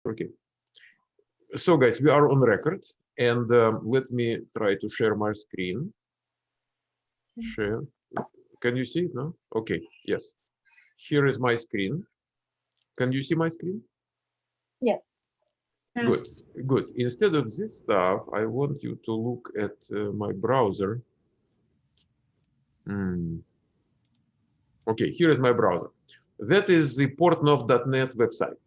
Okay. So guys, we are on record, and let me try to share my screen. Share. Can you see it now? Okay. Yes. Here is my screen. Can you see my screen? Yes. Good. Yes. Good. Instead of this stuff, I want you to look at my browser. Okay, here is my browser. That is the Portnov.net website.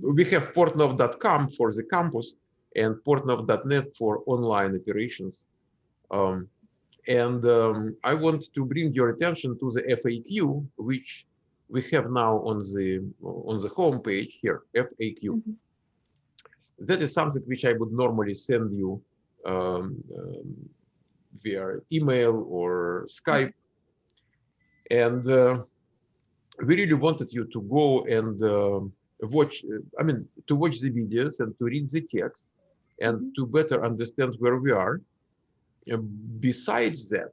We have Portnov.com for the campus and Portnov.net for online operations. I want to bring your attention to the FAQ, which we have now on the home page here, FAQ. That is something which I would normally send you via email or Skype. And we really wanted you to go and watch, to watch the videos and to read the text and to better understand where we are. Besides that,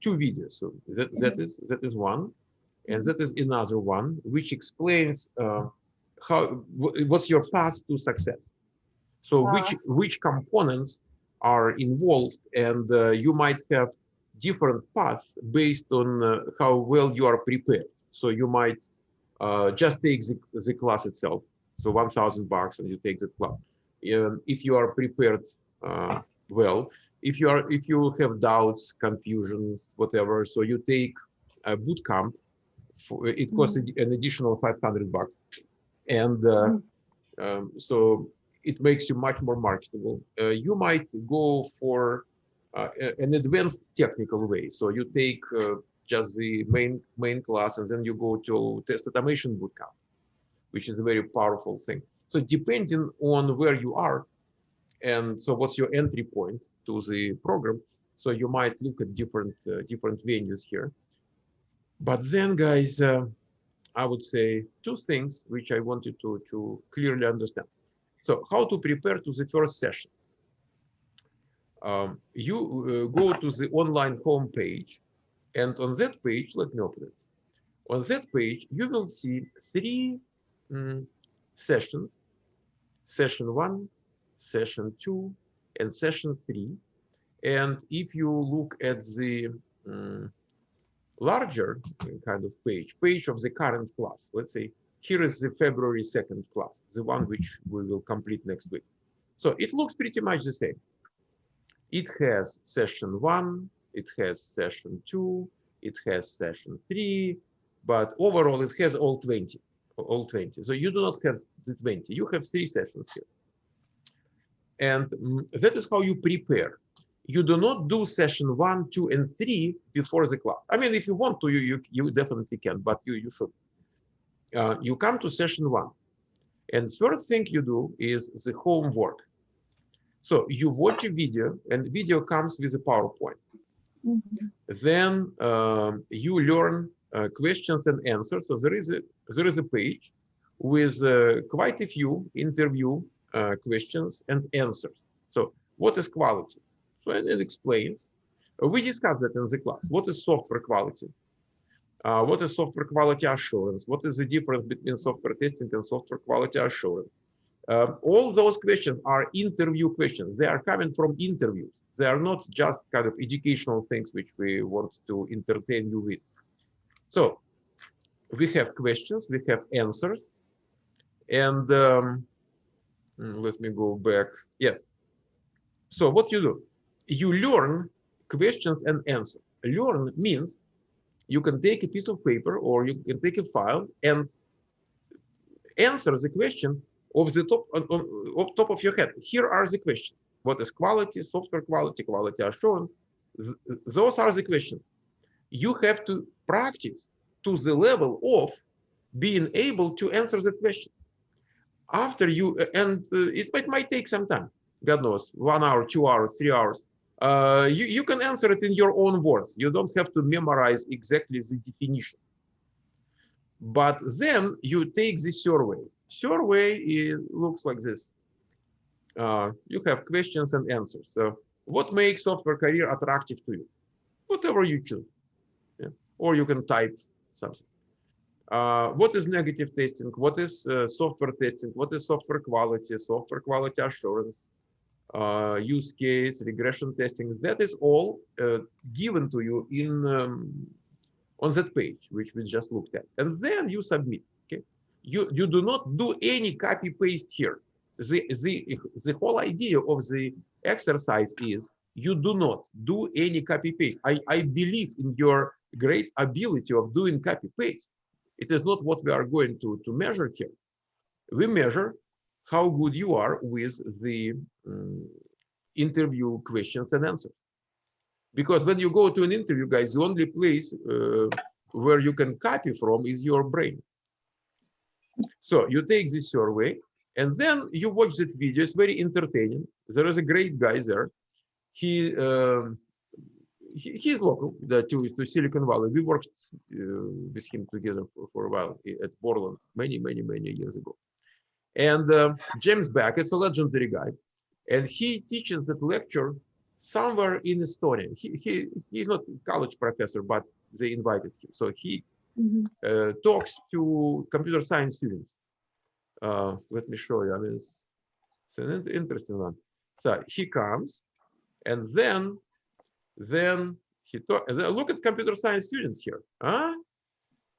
two videos. So that is one, and that is another one which explains what's your path to success. So which components are involved, and you might have different paths based on how well you are prepared. So you might just take the class itself, so $1,000, and you take that class. If you are prepared well, if you have doubts, confusions, whatever, so you take a bootcamp. It costs an additional $500, and so it makes you much more marketable. You might go for an advanced technical way. So you take just the main class, and then you go to test automation bootcamp, which is a very powerful thing. So depending on where you are, and so what's your entry point to the program, so you might look at different venues here. But then, guys, I would say two things which I wanted to clearly understand. So how to prepare to the first session. You go to the online homepage, and on that page, let me open it. On that page, you will see three sessions: session 1, session 2, and session 3. And if you look at the larger kind of page of the current class, let's say here is the February 2nd class, the one which we will complete next week. So it looks pretty much the same. It has session 1, it has session 2, it has session 3, but overall it has all 20. So you do not have the 20, you have 3 sessions here. And that is how you prepare. You do not do session 1, 2, and 3 before the class. I mean, if you want to, you definitely can, but you should. You come to session 1, and first thing you do is the homework. So you watch a video, and video comes with a PowerPoint. Then you learn questions and answers. So there is a page with quite a few interview questions and answers. So what is quality? So it explains. We discussed that in the class. What is software quality? What is software quality assurance? What is the difference between software testing and software quality assurance? All those questions are interview questions. They are coming from interviews. They are not just kind of educational things which we want to entertain you with. So we have questions, we have answers, and let me go back. Yes. So what you do? You learn questions and answers. Learn means you can take a piece of paper or you can take a file and answer the question of the top of your head. Here are the questions. What is quality, software quality, quality assurance? Those are the questions. You have to practice to the level of being able to answer the question. After you, and it might take some time, God knows, 1 hour, 2 hours, 3 hours. You can answer it in your own words. You don't have to memorize exactly the definition. But then you take the survey. Survey looks like this. You have questions and answers. So what makes software career attractive to you? Whatever you choose. Yeah. Or you can type something. What is negative testing? What is software testing? What is software quality assurance, use case, regression testing? That is all given to you in on that page, which we just looked at. And then you submit. Okay, you do not do any copy paste here. The whole idea of the exercise is you do not do any copy paste. I believe in your great ability of doing copy paste. It is not what we are going to measure here. We measure how good you are with the interview questions and answers. Because when you go to an interview, guys, the only place where you can copy from is your brain. So you take this survey and then you watch that video. It's very entertaining. There is a great guy there. He's local to Silicon Valley. We worked with him together for a while at Portland many years ago. And James Beck, it's a legendary guy. And he teaches that lecture somewhere in Estonia. He's not a college professor, but they invited him. So he talks to computer science students. Let me show you. I mean, it's an interesting one. So he comes, and then he talks. Look at computer science students here. Huh?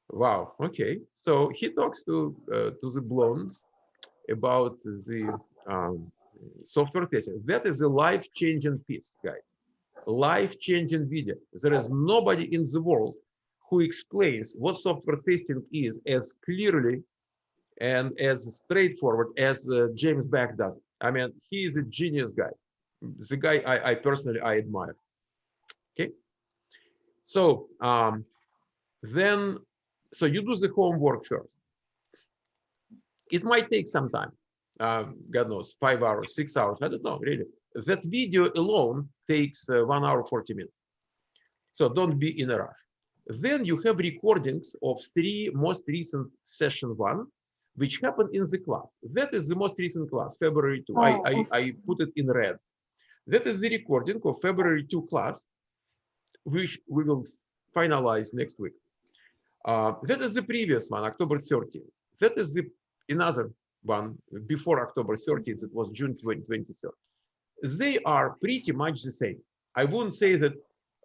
Wow. Okay. So he talks to the blondes about the software testing. That is a life-changing piece, guys. Life-changing video. There is nobody in the world who explains what software testing is as clearly and as straightforward as James Beck does. I mean, he is a genius guy. The guy I personally admire. Okay. So so you do the homework first. It might take some time. God knows, 5 hours, 6 hours. I don't know, really. That video alone takes 1 hour, 40 minutes. So don't be in a rush. Then you have recordings of 3 most recent session 1, which happened in the class. That is the most recent class, February 2. I put it in red. That is the recording of February 2 class, which we will finalize next week. That is the previous one, October 13th. That is another one before October 13th. It was June 23rd. They are pretty much the same. I wouldn't say that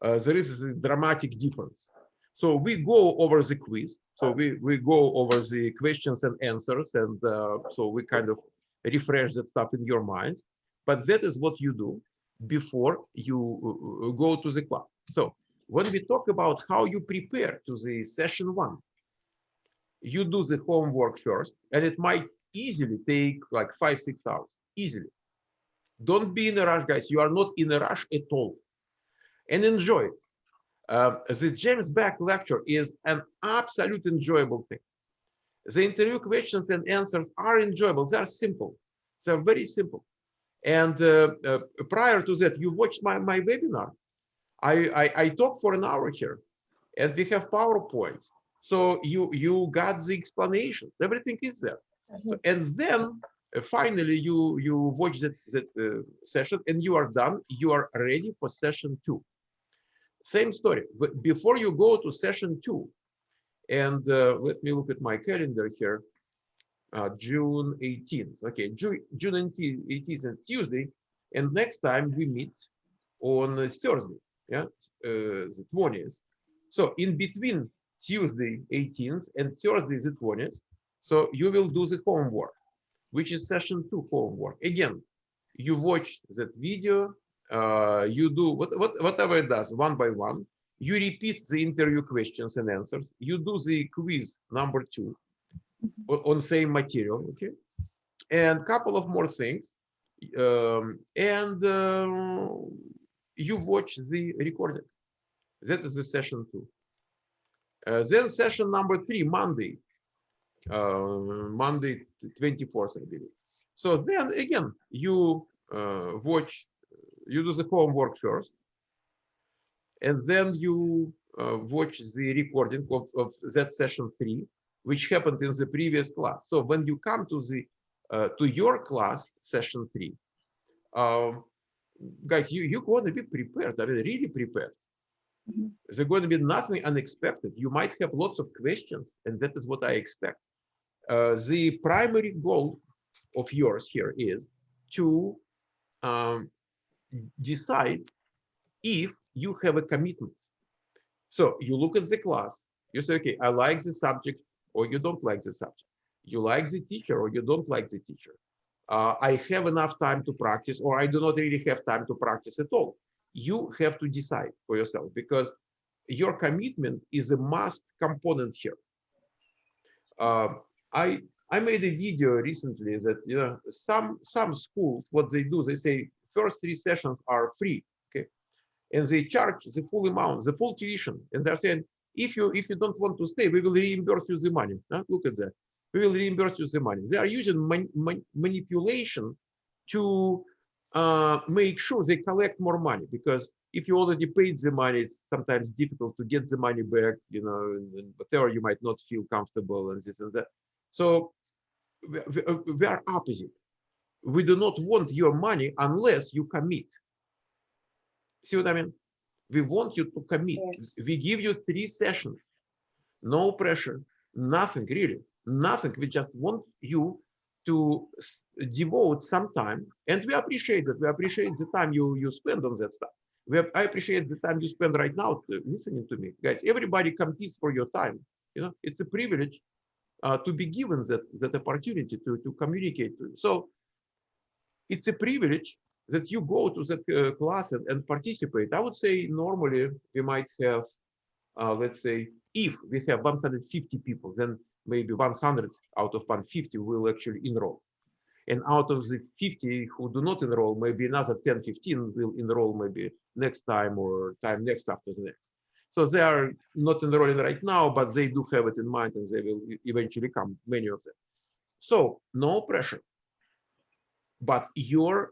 there is a dramatic difference. So we go over the quiz. So we go over the questions and answers, and so we kind of refresh that stuff in your minds. But that is what you do before you go to the class. So when we talk about how you prepare to the session 1, you do the homework first, and it might easily take like 5-6 hours, easily. Don't be in a rush, guys. You are not in a rush at all. And enjoy it. The James Beck lecture is an absolute enjoyable thing. The interview questions and answers are enjoyable. They are simple. They're very simple. And prior to that, you watched my webinar. I talked for an hour here, and we have PowerPoints. So you got the explanation. Everything is there. So, and then finally you watch that session, and you are done. You are ready for session 2. Same story. But before you go to session 2, and let me look at my calendar here. June 18th. Okay, June 18th and Tuesday, and next time we meet on Thursday. Yeah, the 20th. So in between Tuesday 18th and Thursday the 20th, so you will do the homework, which is session 2 homework. Again, you watch that video, you do whatever it does, one by one. You repeat the interview questions and answers. You do the quiz number 2 on same material, okay? And a couple of more things. You watch the recording. That is the session 2. Then session number 3, Monday 24th, I believe. So then again, you you do the homework first, and then you watch the recording of that session 3, which happened in the previous class. So when you come to your class, session 3, guys, you're going to be prepared. I mean, really prepared. There's going to be nothing unexpected. You might have lots of questions, and that is what I expect. The primary goal of yours here is to decide if you have a commitment. So you look at the class, you say, okay, I like the subject, or you don't like the subject. You like the teacher, or you don't like the teacher. I have enough time to practice, or I do not really have time to practice at all. You have to decide for yourself, because your commitment is a must component here. I made a video recently that, you know, some schools, what they do, they say first 3 sessions are free, okay, and they charge the full amount, the full tuition, and they're saying, if you don't want to stay, we will reimburse you the money. Look at that. We will reimburse you the money. They are using manipulation to make sure they collect more money, because if you already paid the money, it's sometimes difficult to get the money back, you know, and whatever, you might not feel comfortable and this and that. So we are opposite. We do not want your money unless you commit. See what I mean? We want you to commit. Yes. We give you 3 sessions, no pressure, nothing really, nothing. We just want you to devote some time, and we appreciate that. We appreciate the time you spend on that stuff. I appreciate the time you spend right now listening to me, guys. Everybody competes for your time. You know, it's a privilege to be given that opportunity to communicate. So it's a privilege that you go to that class and participate. I would say normally we might have, let's say, if we have 150 people, then maybe 100 out of 150 will actually enroll. And out of the 50 who do not enroll, maybe another 10, 15 will enroll maybe next time or time next after the next. So they are not enrolling right now, but they do have it in mind, and they will eventually come, many of them. So no pressure, but your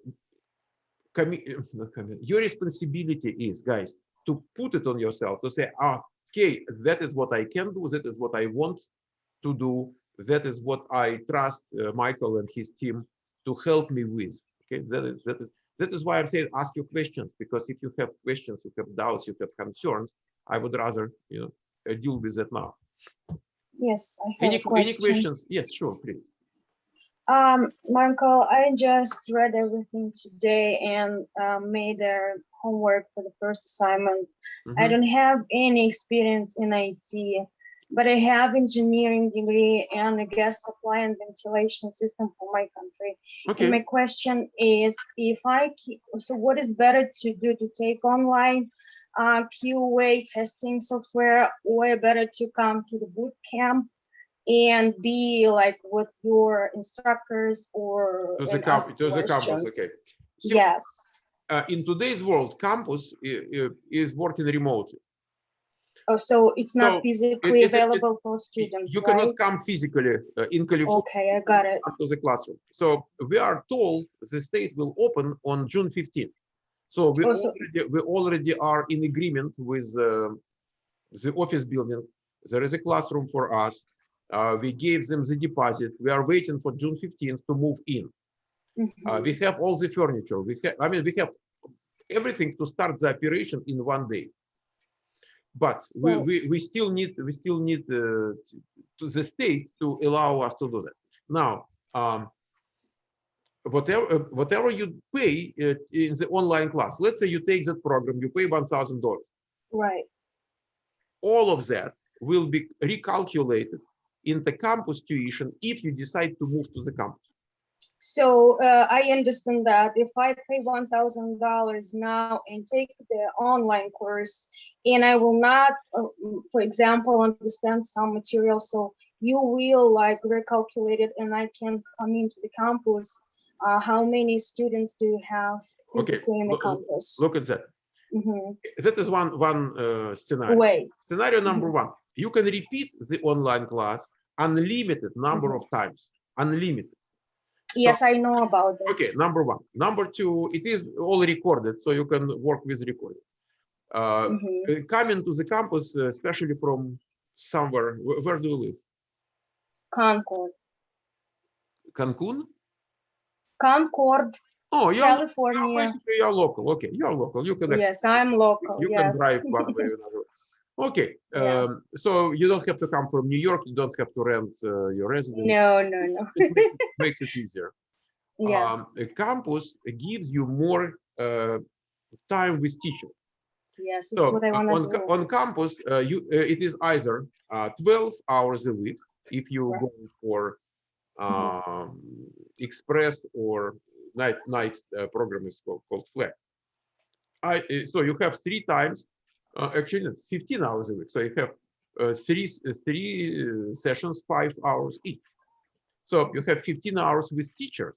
responsibility is, guys, to put it on yourself, to say, okay, that is what I can do, that is what I want to do, that is what I trust Michael and his team to help me with. Okay, that is why I'm saying ask your questions, because if you have questions, you have doubts, you have concerns, I would rather, you know, deal with that now. Yes, I have any questions? Yes, sure, please. Michael, I just read everything today and made their homework for the first assignment. I don't have any experience in IT, but I have engineering degree and a gas supply and ventilation system for my country. Okay. And my question is, so what is better to do, to take online QA testing software, or better to come to the boot camp and be like with your instructors or to the campus? Okay. So, yes. In today's world, campus is working remotely. Oh, so it's not physically available for students. You cannot come physically in California. Okay, I got it. To the classroom. So we are told the state will open on June 15th. So we already are in agreement with the office building. There is a classroom for us. We gave them the deposit. We are waiting for June 15th to move in. We have all the furniture. We have everything to start the operation in one day. But so, we still need to the state to allow us to do that. Now, whatever you pay in the online class, let's say you take that program, you pay $1,000. Right. All of that will be recalculated in the campus tuition if you decide to move to the campus. So I understand that if I pay $1,000 now and take the online course, and I will not, for example, understand some material, so you will like recalculate it, and I can come into the campus. How many students do you have in the campus? Look at that. That is one scenario. Wait. Scenario number one: you can repeat the online class unlimited number of times. Unlimited. So, yes, I know about this. Okay, number one. Number two, it is all recorded, so you can work with recording. Coming to the campus, especially from somewhere, where do you live? Concord. Cancun? Concord. Oh, California. basically you're local. Okay, you're local. You can Yes, I'm local. you can Yes. drive one way or another. Okay, Yeah. so you don't have to come from New York. You don't have to rent your residence. No, no, no. It makes it easier. Yeah. A campus gives you more time with teachers. Yes, this is So what I want to do. on campus, it is either 12 hours a week if you Right. go for express or night program is called flat. So you have three times, actually it's 15 hours a week. So you have three sessions, 5 hours each. So you have 15 hours with teachers.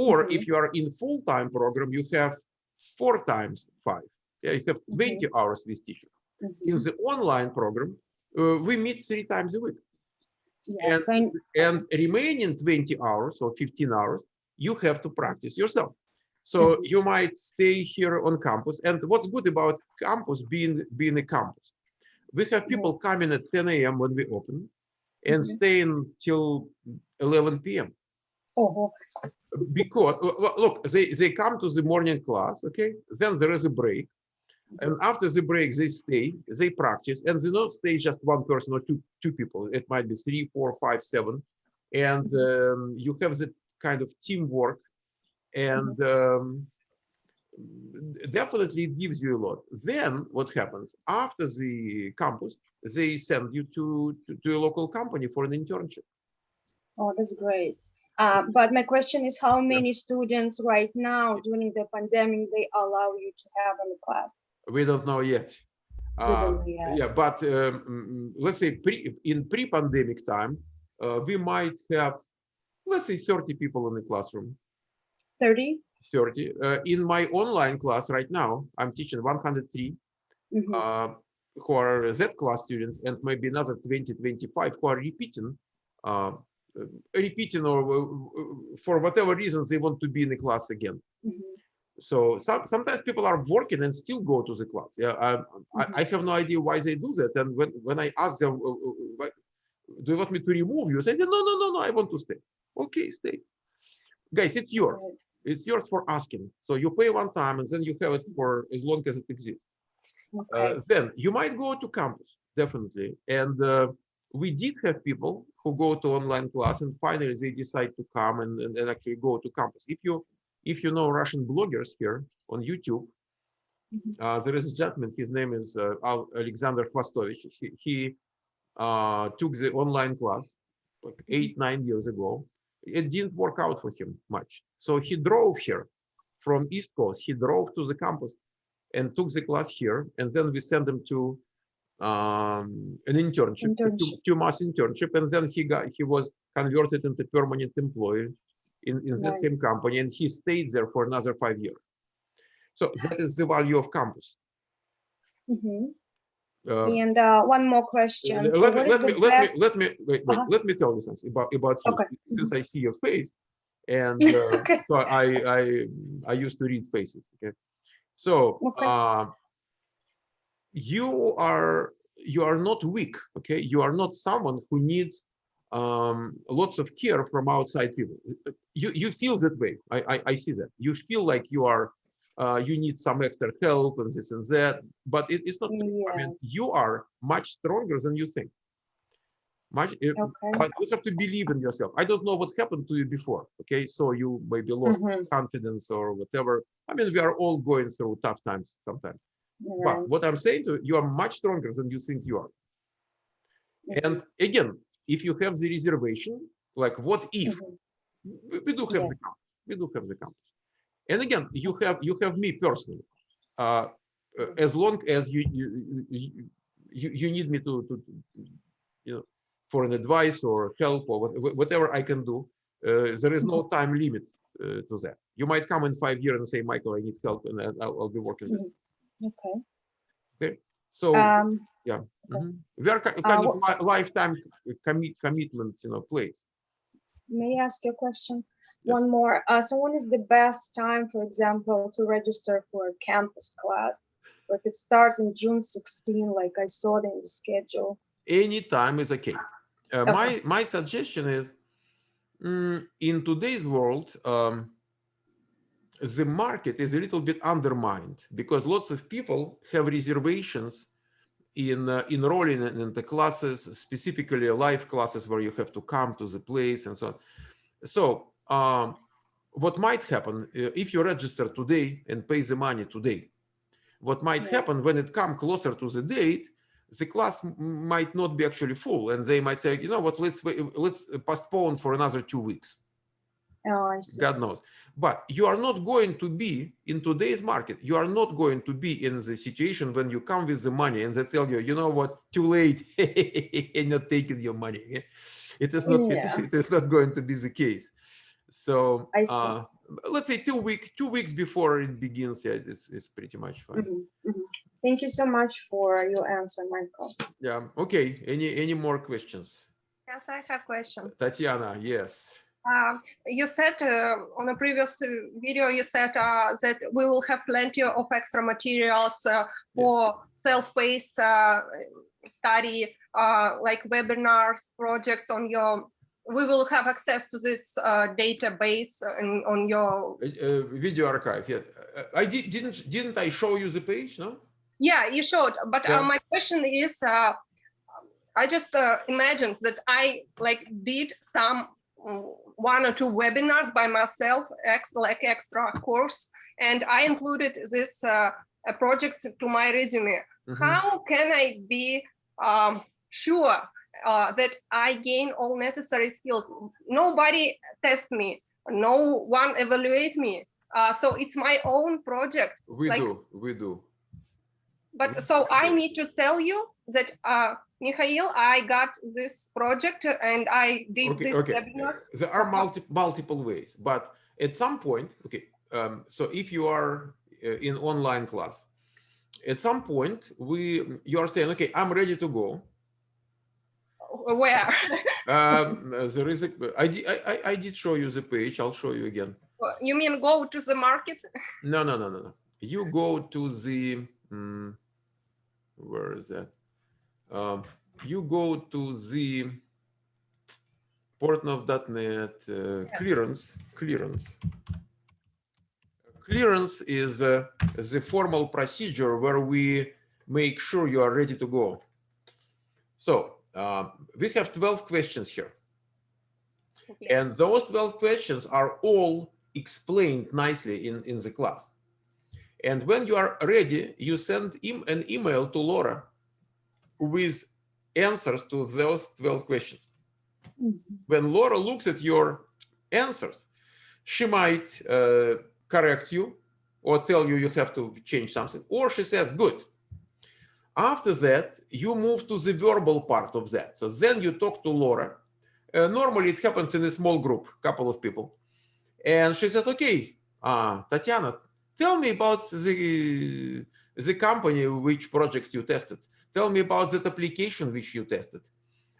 Or if you are in full-time program, you have 4 times 5. Yeah, you have 20 hours with teachers. In the online program, we meet 3 times a week. Yes, And remaining 20 hours or 15 hours, you have to practice yourself. So you might stay here on campus. And what's good about campus being a campus, we have people coming at 10 a.m. when we open and staying till 11 p.m. Oh, Because look, they come to the morning class, okay? Then there is a break. And after the break, they stay, they practice, and they don't stay just one person or two people. It might be 3, 4, 5, 7. And you have the kind of teamwork, and definitely it gives you a lot. Then what happens after the campus? They send you to a local company for an internship. oh, that's great. But my question is, how many students right now during the pandemic they allow you to have in the class? We don't know yet. Yeah, but let's say in pre-pandemic time, we might have, let's say, 30 people in the classroom. 30? 30. In my online class right now, I'm teaching 103 who are Z class students, and maybe another 20, 25 who are repeating, or for whatever reasons they want to be in the class again. So sometimes people are working and still go to the class. Yeah, I have no idea why they do that. And when I ask them, do you want me to remove you? They say, no, I want to stay. Okay, stay. Guys, it's yours. It's yours for asking. So you pay one time and then you have it for as long as it exists. Then you might go to campus, definitely. And we did have people who go to online class and finally they decide to come and actually go to campus. If you know Russian bloggers here on YouTube, there is a gentleman, his name is Alexander Khvostovich. He took the online class like 8-9 years ago. It didn't work out for him much. So he drove here from East Coast. He drove to the campus and took the class here. And then we sent him to an internship, 2 months internship. And then he was converted into permanent employee in that same company, and he stayed there for another 5 years. So that is the value of campus. And one more question. Let me tell you something about you, since I see your face, and so I used to read faces. Okay, so you are not weak. Okay, you are not someone who needs lots of care from outside people. You feel that way. I see that. You feel like you are you need some extra help and this and that, but it's not true. I mean, you are much stronger than you think. But you have to believe in yourself. I don't know what happened to you before. Okay, so you maybe lost confidence or whatever. I mean, we are all going through tough times sometimes. But what I'm saying to you, you are much stronger than you think you are. And again, if you have the reservation, like what if, we do have the campus. We do have the campus. And again, you have me personally. As long as you need me to for an advice or help or whatever I can do, there is no time limit to that. You might come in 5 years and say, Michael, I need help, and I'll be working with you. Okay. So yeah, we are kind of lifetime commitment, place. May I ask you a question? Yes. One more. So when is the best time, for example, to register for a campus class? If it starts in June 16, like I saw it in the schedule. Any time is okay. My suggestion is, in today's world, the market is a little bit undermined because lots of people have reservations in enrolling in the classes, specifically live classes where you have to come to the place and so on. So what might happen if you register today and pay the money today? What might happen when it comes closer to the date, the class might not be actually full, and they might say, you know what, let's postpone for another 2 weeks. Oh, I see. God knows. But you are not going to be in today's market. You are not going to be in the situation when you come with the money and they tell you, you know what, too late, and not taking your money. It is not. It is not going to be the case. So let's say 2 weeks before it begins. Yeah, it's pretty much fine. Thank you so much for your answer, Michael. Yeah. Okay. Any more questions? Yes, I have a question. Tatiana, yes. You said on a previous video, you said that we will have plenty of extra materials for self-paced study, like webinars, projects on your. We will have access to this database on your video archive. Yeah, I didn't I show you the page? No. Yeah, you showed. But my question is, I just imagined that I did some 1 or 2 webinars by myself, like extra course, and I included this project to my resume. How can I be sure that I gain all necessary skills? Nobody tests me, no one evaluate me, so it's my own project. We do. But so I need to tell you that, Mikhail, I got this project and I did this webinar. There are multiple ways, but at some point, so if you are in online class, at some point you are saying, okay, I'm ready to go. Where? There is I did show you the page. I'll show you again. You mean go to the market? No. You go to the where is that? You go to the Portnov.net clearance. Clearance is the formal procedure where we make sure you are ready to go. So we have 12 questions here. And those 12 questions are all explained nicely in the class. And when you are ready, you send an email to Laura with answers to those 12 questions. When Laura looks at your answers, she might correct you or tell you you have to change something, or she says, good. After that, you move to the verbal part of that. So then you talk to Laura. Normally it happens in a small group, couple of people. And she said, okay, Tatiana, tell me about the company, which project you tested. Tell me about that application which you tested.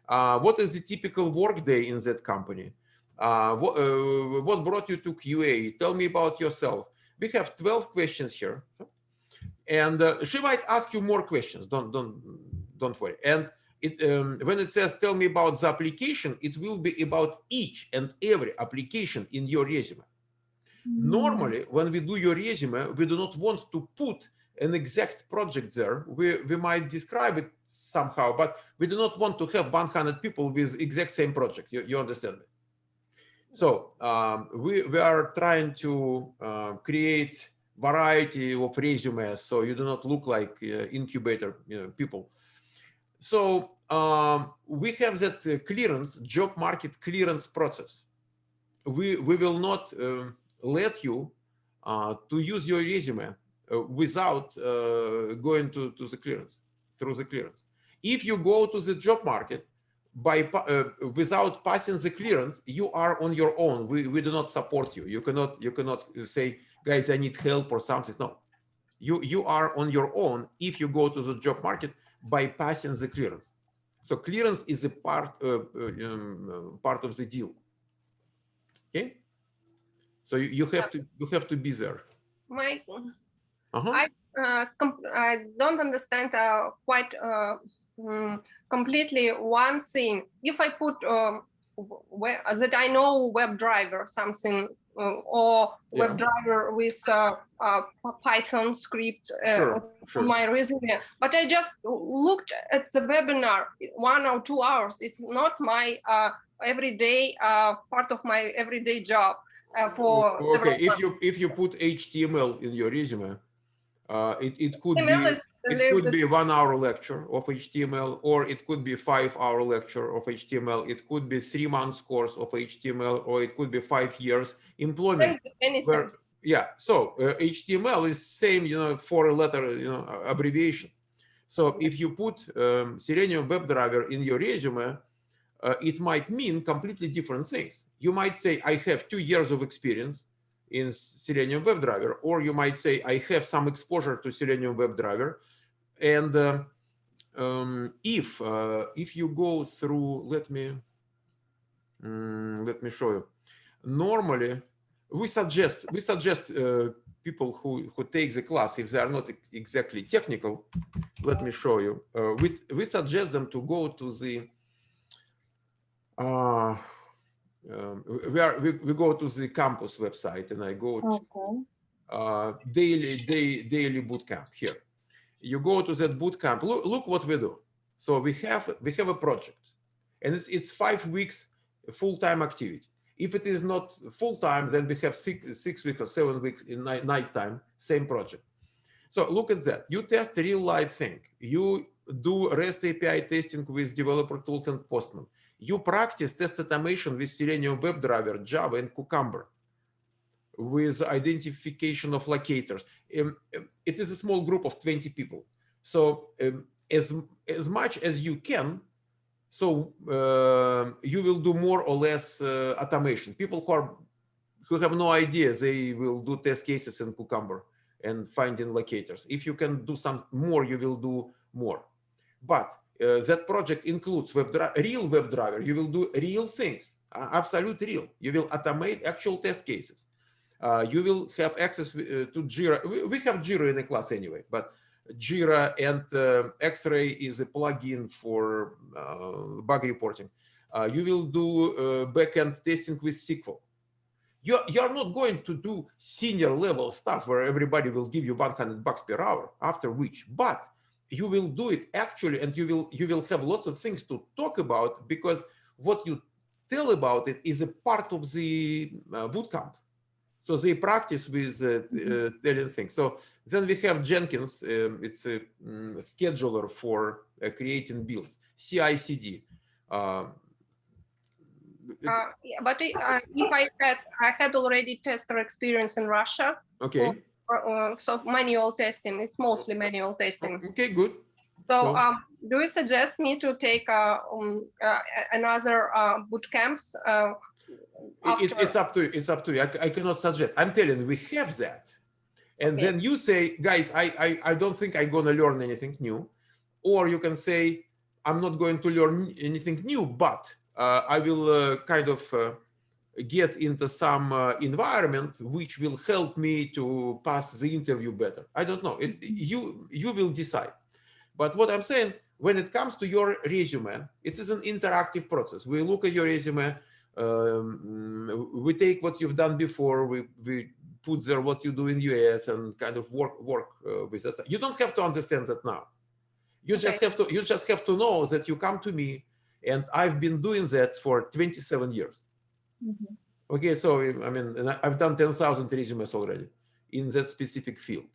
What is the typical workday in that company? What brought you to QA? Tell me about yourself. We have 12 questions here. And she might ask you more questions. Don't worry. And when it says, tell me about the application, it will be about each and every application in your resume. Normally, when we do your resume, we do not want to put an exact project there. We might describe it somehow, but we do not want to have 100 people with exact same project. You understand me? So we are trying to create variety of resumes so you do not look like incubator people. So we have that clearance, job market clearance process. We will not let you to use your resume without going to the clearance, through the clearance. If you go to the job market without passing the clearance, you are on your own. We do not support you. You cannot say, guys, I need help or something. No, you are on your own if you go to the job market by passing the clearance. So clearance is a part of the deal. Okay. So you have to be there. Mike, I don't understand quite completely one thing. If I put that I know WebDriver something or WebDriver with Python script on my resume. But I just looked at the webinar 1 or 2 hours. It's not my everyday part of my everyday job. Okay, if you put HTML in your resume, it could be 1 hour lecture of HTML, or it could be 5 hour lecture of HTML. It could be 3 months course of HTML, or it could be 5 years employment. So HTML is same, 4-letter, abbreviation. So if you put Selenium WebDriver in your resume, it might mean completely different things. You might say, I have 2 years of experience in Selenium WebDriver, or you might say, I have some exposure to Selenium WebDriver. And if you go through, let me show you. Normally, we suggest people who take the class, if they are not exactly technical, let me show you. We suggest them to go to the we go to the campus website, and I go to daily bootcamp here. You go to that bootcamp. Look what we do. So we have a project, and it's 5 weeks full-time activity. If it is not full-time, then we have 6 weeks or 7 weeks in nighttime, same project. So look at that. You test real life thing. You do REST API testing with developer tools and Postman. You practice test automation with Selenium WebDriver, Java, and Cucumber with identification of locators. It is a small group of 20 people. So as much as you can, so you will do more or less automation. People who have no idea, they will do test cases in Cucumber and finding locators. If you can do some more, you will do more. But that project includes real WebDriver. You will do real things, absolute real. You will automate actual test cases. You will have access to Jira. We have Jira in the class anyway, but Jira and X-Ray is a plugin for bug reporting. You will do backend testing with SQL. You're not going to do senior level stuff where everybody will give you $100 per hour after which, but you will do it actually, and you will have lots of things to talk about, because what you tell about it is a part of the bootcamp. So they practice with telling things. So then we have Jenkins. It's a scheduler for creating builds, CI/CD. But if I had already tester experience in Russia. Okay. So manual testing, it's mostly manual testing. Okay, good. So do you suggest me to take another boot camps? It's up to you. It's up to you. I cannot suggest. I'm telling you, we have that. And then you say, guys, I don't think I'm going to learn anything new. Or you can say, I'm not going to learn anything new, but I will kind of get into some environment which will help me to pass the interview better. I don't know. You will decide. But what I'm saying, when it comes to your resume, it is an interactive process. We look at your resume. We take what you've done before. We put there what you do in US and kind of work with that. You don't have to understand that now. You just have to know that you come to me, and I've been doing that for 27 years. Mm-hmm. Okay, so I mean, I've done 10,000 resumes already in that specific field.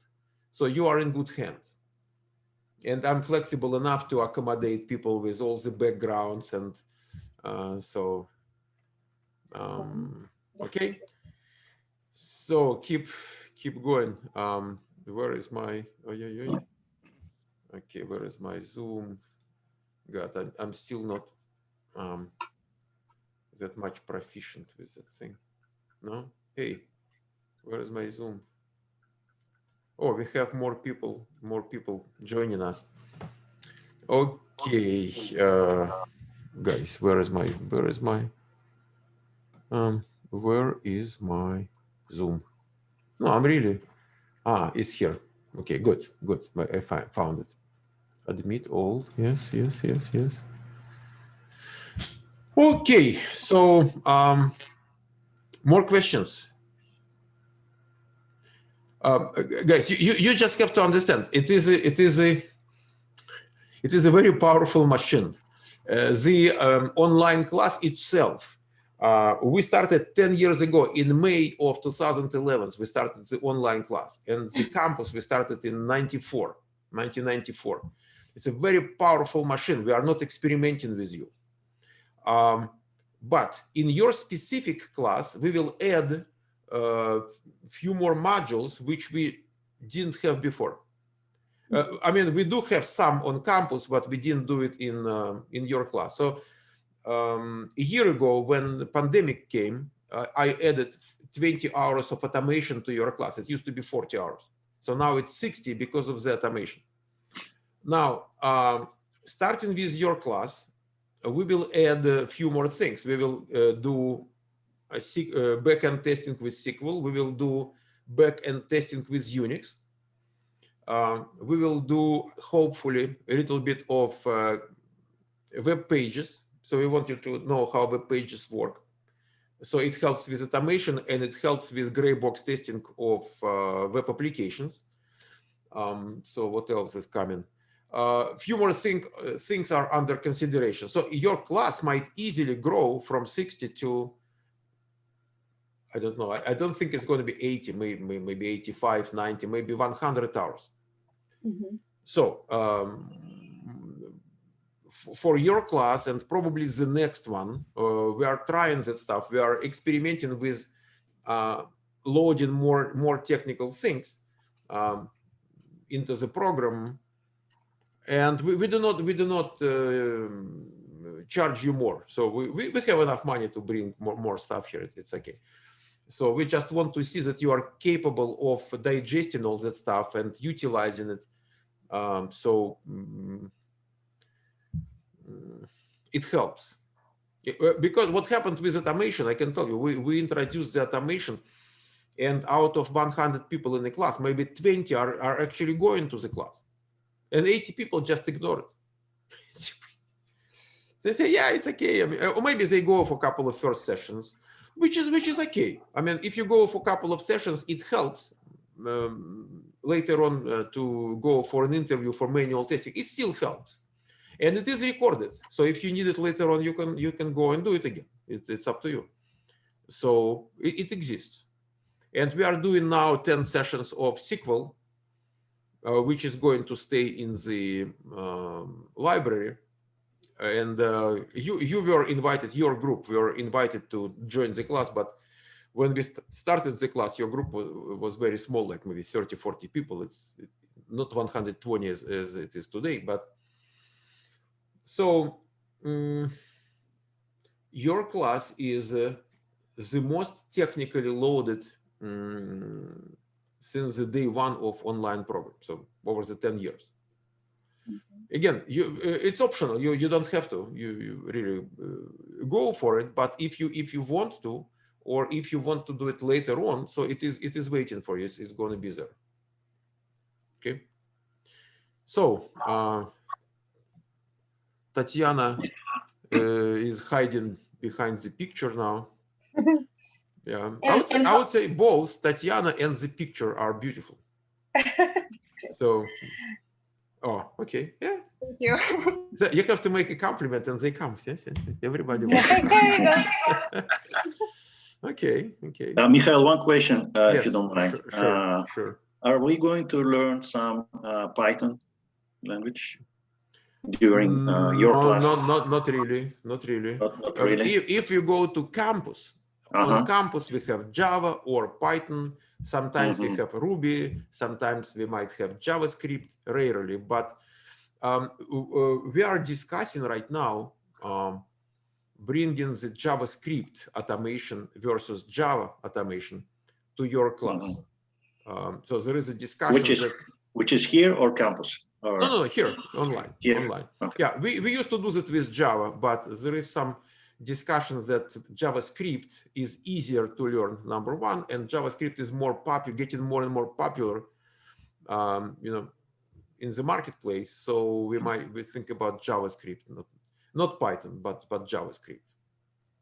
So you are in good hands. And I'm flexible enough to accommodate people with all the backgrounds, and okay. So keep going. Where is my okay, where is my Zoom? God, I'm still not that much proficient with that thing. No? Hey, where is my Zoom? Oh, we have more people joining us. Okay, guys, where is my Zoom? No, I'm really, it's here. Okay, good. I found it. Admit all. Yes. Okay, so more questions. Guys, you just have to understand, it is a very powerful machine. The online class itself, we started 10 years ago in May of 2011. We started the online class, and the campus we started in 1994. It's a very powerful machine. We are not experimenting with you. But in your specific class, we will add a few more modules which we didn't have before. I mean, we do have some on campus, but we didn't do it in your class. So a year ago, when the pandemic came, I added 20 hours of automation to your class. It used to be 40 hours. So now it's 60 because of the automation. Now, starting with your class, we will add a few more things. We will do a backend testing with SQL. We will do backend testing with Unix. We will do, hopefully, a little bit of web pages. So we want you to know how web pages work. So it helps with automation, and it helps with gray box testing of web applications. So what else is coming? Few more things are under consideration. So your class might easily grow from 60 to, I don't know, I don't think it's going to be 80, maybe 85, 90, maybe 100 hours. Mm-hmm. So for your class and probably the next one, we are trying that stuff. We are experimenting with loading more technical things into the program. And we do not charge you more. So we have enough money to bring more stuff here. It's okay. So we just want to see that you are capable of digesting all that stuff and utilizing it. It helps. Because what happened with automation, I can tell you, we introduced the automation, and out of 100 people in the class, maybe 20 are actually going to the class. And 80 people just ignore it. They say, yeah, it's okay. I mean, or maybe they go for a couple of first sessions, which is okay. I mean, if you go for a couple of sessions, it helps later on to go for an interview for manual testing. It still helps, and it is recorded. So if you need it later on, you can go and do it again. It's up to you. So it exists, and we are doing now 10 sessions of SQL. Which is going to stay in the library, and you were invited. Your group were invited to join the class, but when we started the class, your group was very small, like maybe 30, 40 people. It's not 120 as it is today, but so your class is the most technically loaded since the day one of online program, so over the 10 years. Mm-hmm. Again, it's optional. You don't have to. You really go for it. But if you want to, or if you want to do it later on, so it is waiting for you. It's going to be there. Okay. So Tatiana is hiding behind the picture now. Yeah, I would say both Tatiana and the picture are beautiful. So, oh, okay, yeah. Thank you. So you have to make a compliment, and they come. Yes, everybody. There you go. Okay. Mikhail, one question, yes, if you don't mind. Sure. Are we going to learn some Python language during your class? Not really. Not really. If you go to campus, on campus we have Java or Python. Sometimes we have Ruby. Sometimes we might have JavaScript. Rarely, but we are discussing right now bringing the JavaScript automation versus Java automation to your class. So there is a discussion which is here or campus? Or... No, here, online. Here. Online. Okay. Yeah, we used to do that with Java, but there is some discussions that JavaScript is easier to learn, number one, and JavaScript is more popular, getting more and more popular, in the marketplace. So we think about JavaScript, not Python, but JavaScript.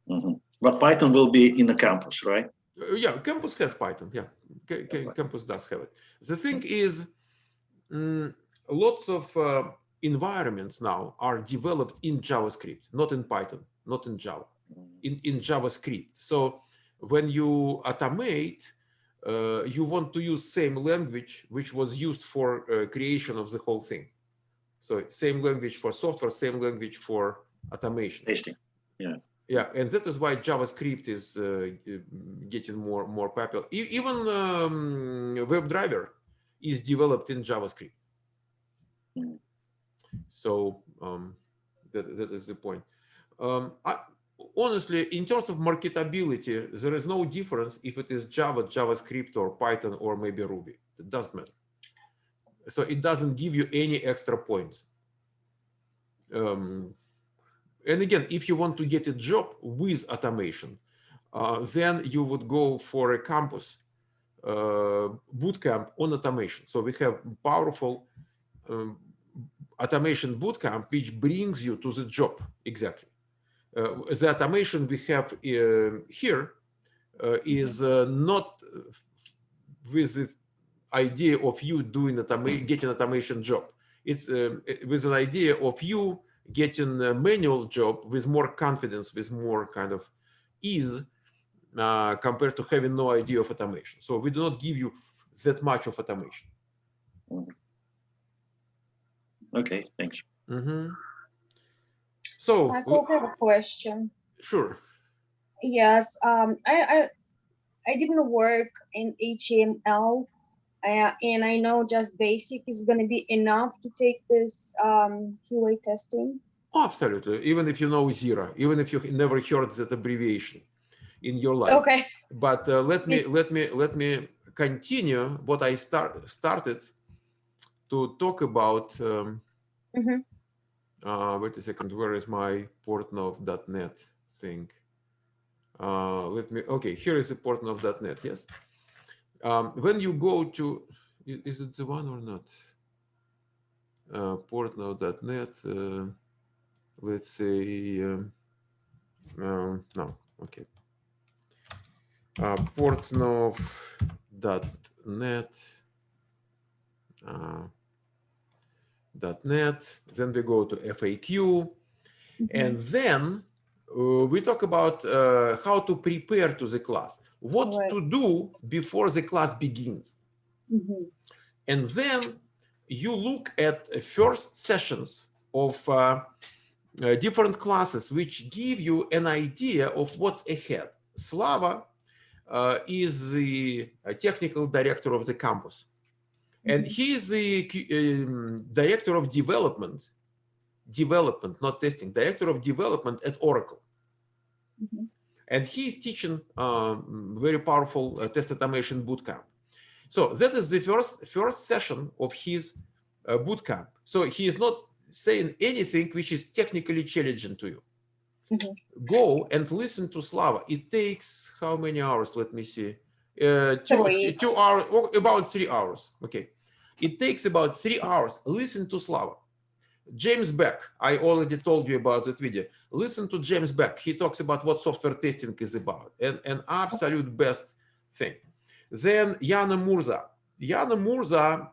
But Python will be in the campus, right? Yeah, campus has Python. Yeah, campus does have it. The thing is, lots of environments now are developed in JavaScript, not in Python, not in Java, in JavaScript. So when you automate, you want to use same language which was used for creation of the whole thing. So same language for software, same language for automation. Testing. Yeah. Yeah, and that is why JavaScript is getting more popular. Even WebDriver is developed in JavaScript. So that is the point. Honestly, in terms of marketability, there is no difference if it is Java, JavaScript, or Python, or maybe Ruby. It doesn't matter. So it doesn't give you any extra points. And again, if you want to get a job with automation, then you would go for a campus bootcamp on automation. So we have powerful automation bootcamp, which brings you to the job exactly. The automation we have here is not with the idea of you doing getting automation job. It's with an idea of you getting a manual job with more confidence, with more kind of ease compared to having no idea of automation. So we do not give you that much of automation. Okay, thanks. So I have a question. Sure. Yes, I didn't work in HTML, and I know just basic is going to be enough to take this QA testing. Oh, absolutely. Even if you know zero, even if you never heard that abbreviation in your life. Okay. But let me continue what I started to talk about. Wait a second. Where is my Portnov.net thing? Okay, here is the Portnov.net. Yes. When you go to, is it the one or not? Portnov.net. Let's say, no, okay. Portnov.net. .net. Then we go to FAQ, and then we talk about how to prepare to the class, what to do before the class begins. And then you look at first sessions of different classes, which give you an idea of what's ahead. Slava is the technical director of the campus. And he is the director of development, not testing, director of development at Oracle. And he's teaching very powerful test automation bootcamp. So that is the first session of his bootcamp. So he is not saying anything which is technically challenging to you. Go and listen to Slava. It takes how many hours? Let me see. 2 hours, about 3 hours. Okay. It takes about 3 hours. Listen to Slava. James Beck, I already told you about that video. Listen to James Beck. He talks about what software testing is about, and an absolute best thing. Then Yana Murza. Yana Murza,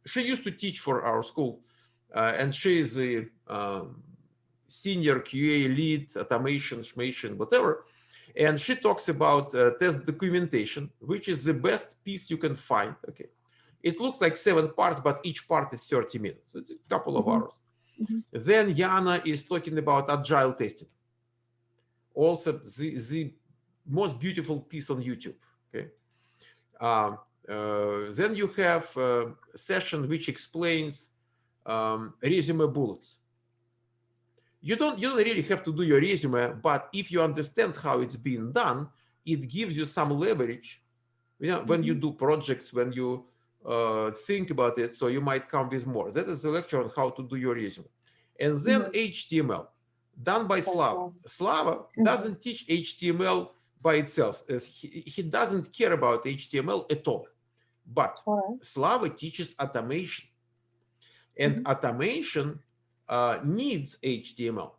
she used to teach for our school, and she is a senior QA lead, automation, whatever. And she talks about test documentation, which is the best piece you can find. Okay. It looks like 7 parts, but each part is 30 minutes. So it's a couple of hours. Then Yana is talking about agile testing. Also, the most beautiful piece on YouTube. Okay. Then you have a session which explains resume bullets. You don't really have to do your resume, but if you understand how it's being done, it gives you some leverage. You know, when you do projects, when you think about it, so you might come with more. That is the lecture on how to do your resume. And then HTML, done by Slava. Slava doesn't teach HTML by itself. He doesn't care about HTML at all. But Slava teaches automation. And automation needs HTML.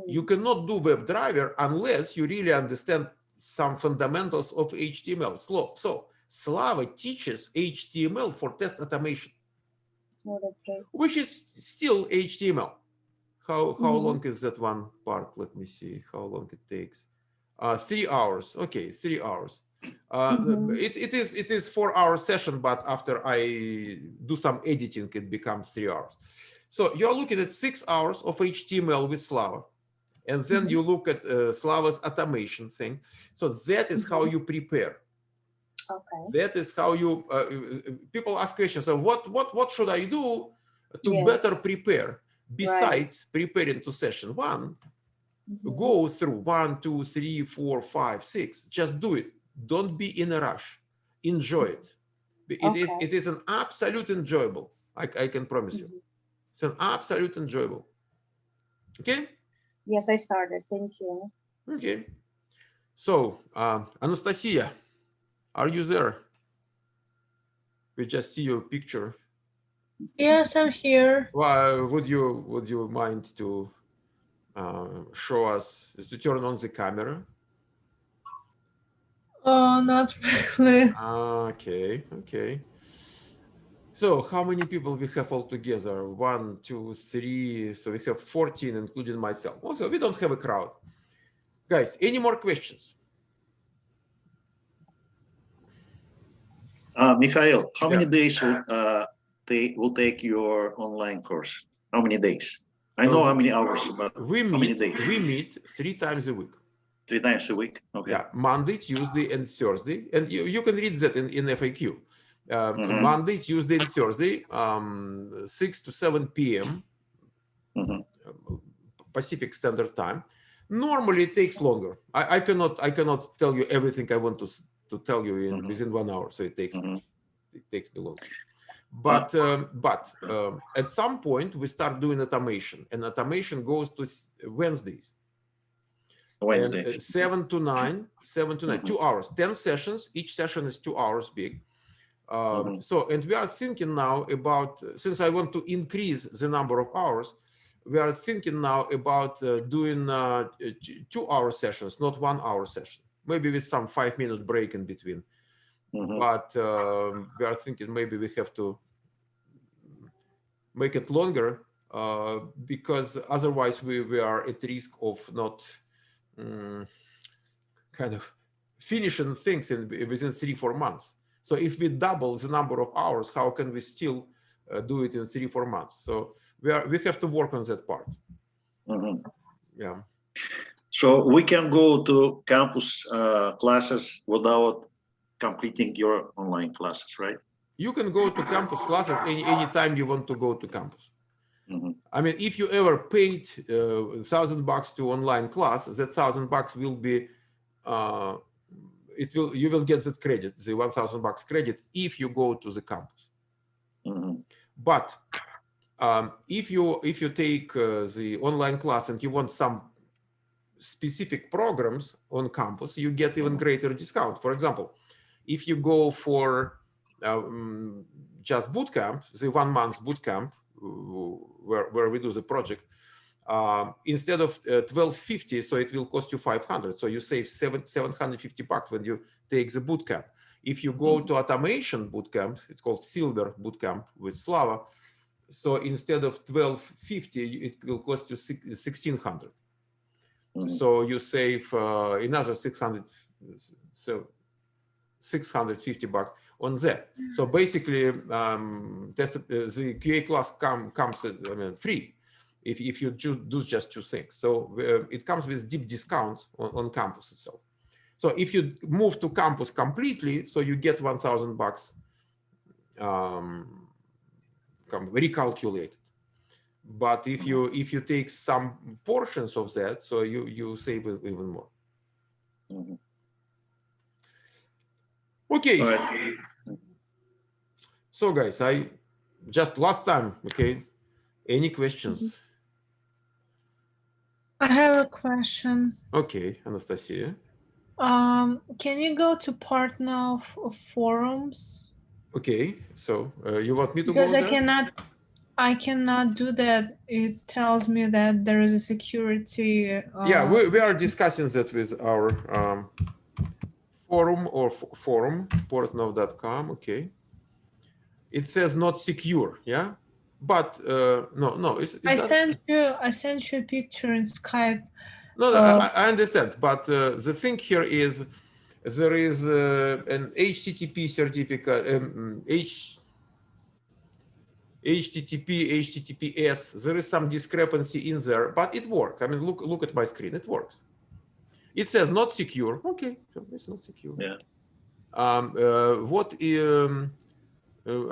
You cannot do WebDriver unless you really understand some fundamentals of HTML. So Slava teaches HTML for test automation. Oh, that's great. Which is still HTML. How long is that one part? Let me see how long it takes. 3 hours. Okay, 3 hours. It is 4-hour session, but after I do some editing, it becomes 3 hours. So you're looking at 6 hours of HTML with Slava. And then you look at Slava's automation thing. So that is how you prepare. Okay. That is how you, people ask questions. So what should I do to better prepare? Besides preparing to session 1, go through 1, 2, 3, 4, 5, 6. Just do it. Don't be in a rush. Enjoy it. It is an absolute enjoyable. I can promise you. It's an absolute enjoyable. Okay? Yes, I started. Thank you. Okay. So, Anastasia, are you there? We just see your picture. Yes, I'm here. Well, would you mind to show us, to turn on the camera? Oh, not really. Okay, okay. So how many people we have all together? 1, 2, 3. So we have 14, including myself. Also, we don't have a crowd. Guys, any more questions? Mikhail, how many days will take your online course? How many days? I know how many hours, but how many days? We meet 3 times a week. 3 times a week? Okay. Yeah, Monday, Tuesday, and Thursday. And you can read that in FAQ. Monday, Tuesday, and Thursday, 6 to 7 p.m. Pacific Standard Time. Normally, it takes longer. I cannot tell you everything I want to tell you in within 1 hour. So it takes me longer. But at some point we start doing automation, and automation goes to Wednesdays. And 7 to 9, 2 hours, 10 sessions. Each session is 2 hours big. So, and we are thinking now about, since I want to increase the number of hours, we are thinking now about doing 2-hour sessions, not 1-hour session, maybe with some 5-minute break in between. But we are thinking maybe we have to make it longer because otherwise we are at risk of not kind of finishing things within 3-4 months. So if we double the number of hours, how can we still do it in 3-4 months? So we have to work on that part. Yeah. So we can go to campus classes without completing your online classes, right? You can go to campus classes anytime you want to go to campus. I mean, if you ever paid $1,000 to online class, that $1,000 will be you will get that credit, the $1,000 credit, if you go to the campus. But if you take the online class and you want some specific programs on campus, you get even greater discount. For example, if you go for just bootcamp, the 1 month bootcamp where we do the project, instead of $1,250, so it will cost you $500. So you save $750 when you take the bootcamp. If you go to automation bootcamp, it's called Silver bootcamp with Slava. So instead of $1,250, it will cost you $1,600. So you save another $650 on that. So basically, the QA class comes free if you do just 2 things. So it comes with deep discounts on campus itself. So if you move to campus completely, so you get $1,000 recalculated. But if you take some portions of that, so you save even more. Okay. Right. So guys, I just last time, okay, any questions? I have a question. Okay, Anastasia. Can you go to Portnov forums? Okay, so you want me to because go I there? cannot. I cannot do that. It tells me that there is a security. Yeah, we are discussing that with our forum portnov.com. Okay. It says not secure. Yeah, but no. I sent you a picture in Skype. No, I understand, but the thing here is there is an HTTP certificate, HTTPS. There is some discrepancy in there, but it works. I mean, look at my screen. It works. It says not secure. Okay, so it's not secure. Yeah.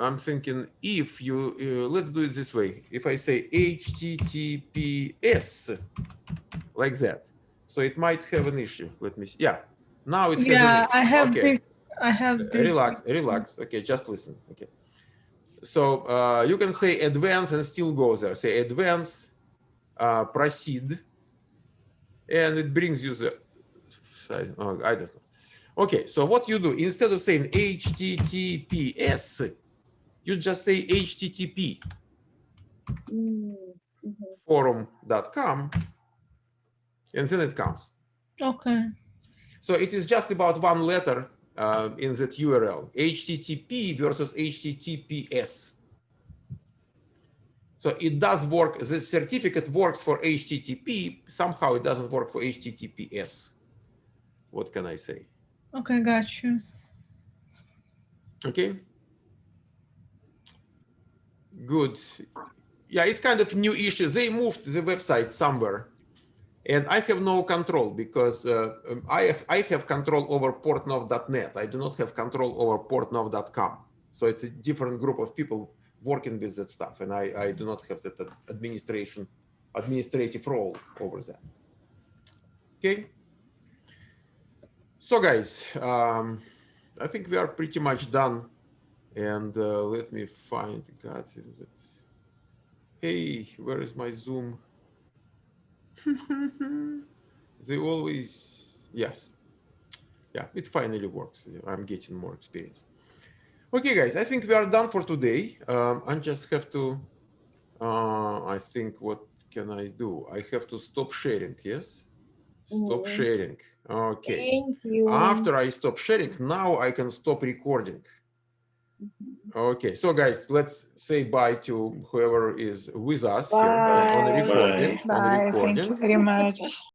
I'm thinking if you let's do it this way. If I say HTTPS like that, so it might have an issue. Let me see. Yeah, now it has an issue. I have okay. this. I have this. Relax. Okay, just listen. Okay. So you can say advance and still go there. Say advance, proceed, and it brings you the. I don't know. Okay, so what you do instead of saying HTTPS, you just say HTTP forum.com, and then it comes. Okay. So it is just about one letter in that URL, HTTP versus HTTPS. So it does work, the certificate works for HTTP, somehow it doesn't work for HTTPS. What can I say? Okay, got you. Okay. Good. Yeah, it's kind of new issue. They moved the website somewhere, and I have no control because I have control over Portnov.net. I do not have control over Portnov.com. So it's a different group of people working with that stuff, and I do not have that administrative role over that. Okay. So guys, I think we are pretty much done. And let me find, God, hey, where is my Zoom? They always, yes. Yeah, it finally works. I'm getting more experience. Okay, guys, I think we are done for today. I just have to, I think, what can I do? I have to stop sharing, yes? Stop sharing. Okay. Thank you. After I stop sharing, now I can stop recording. Okay, so guys, let's say bye to whoever is with us here on the recording. Bye. Thank you very much.